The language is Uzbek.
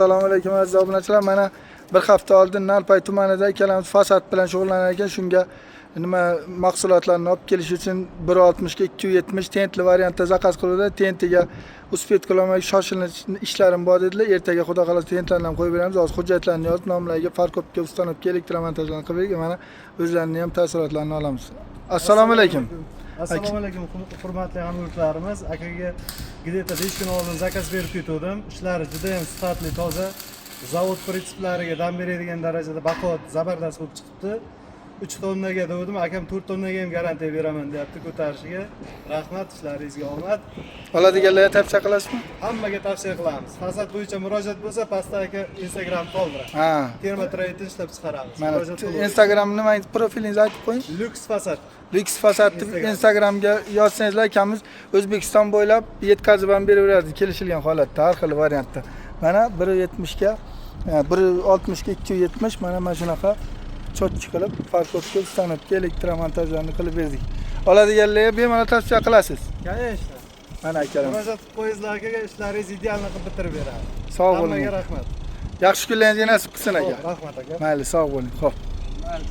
Assalomu alaykum aziz obunachilar. Mana bir hafta oldin Nalpay tumanida ikkalamiz fasad bilan shug'ullanar ekan, shunga nima mahsulotlarni olib kelish uchun 160 ga 270 tentli variantda zakaz qiluvdi. Tentiga uspet qilmay shoshilinch ishlarim bor dedilar. Ertaga xudo xolasa tentlarni ham qo'yib beramiz. Hozir hujjatlarni yozib, nomlarga farkopga ustanovga elektromontajlarni qilib bergan. Mana o'zlarining ham taassurotlarini olamiz. Assalomu alaykum. Assalomu alaykum hurmatli hamyurtlarimiz. Akaga где-то 5 kun oldin zakaz berib ketdim. Ishlari juda ham sifatli, toza. Zavod prinsiplariga dam beradigan darajada baquvvat, zabardast bo'lib chiqibdi. 3 tonnaga dedim, akam 4 tonnaga ham garantiya beraman deyapti ko'tarishiga. Rahmat, ishlaringizga omad. Oladiganlarga tavsiya qilasizmi? Hammaga tavsiya qilamiz. Fasad bo'yicha murojaat bo'lsa, pastda aka Instagram qoldiradi. Ha. Terma trade ishlab chiqaramiz. Mana Instagram nima profilingizni aytib qo'ying. Lux Fasad. Lux Fasad Instagramga yozsangizlar, akamiz O'zbekiston bo'ylab yetkazib ham beraveradi kelishilgan holatda, har xil variantda. Mana 170 ga 160 ga 270 mana shunaqa cho'tchi qilib, farkopga ustanovga elektromontajlarni qilib berdik. Oladiganlarga bemalol tavsiya qilasiz. Конечно. Mana akalar. Murojaat qo'yingizlar akaga, ishlaringiz idealni qilib bitirib beradi. Sog' bo'ling. Hammaga rahmat. Yaxshi kunlaringiz nasib qilsin aka. Rahmat aka. Mayli, sog' bo'ling. Xo'p. Mayli,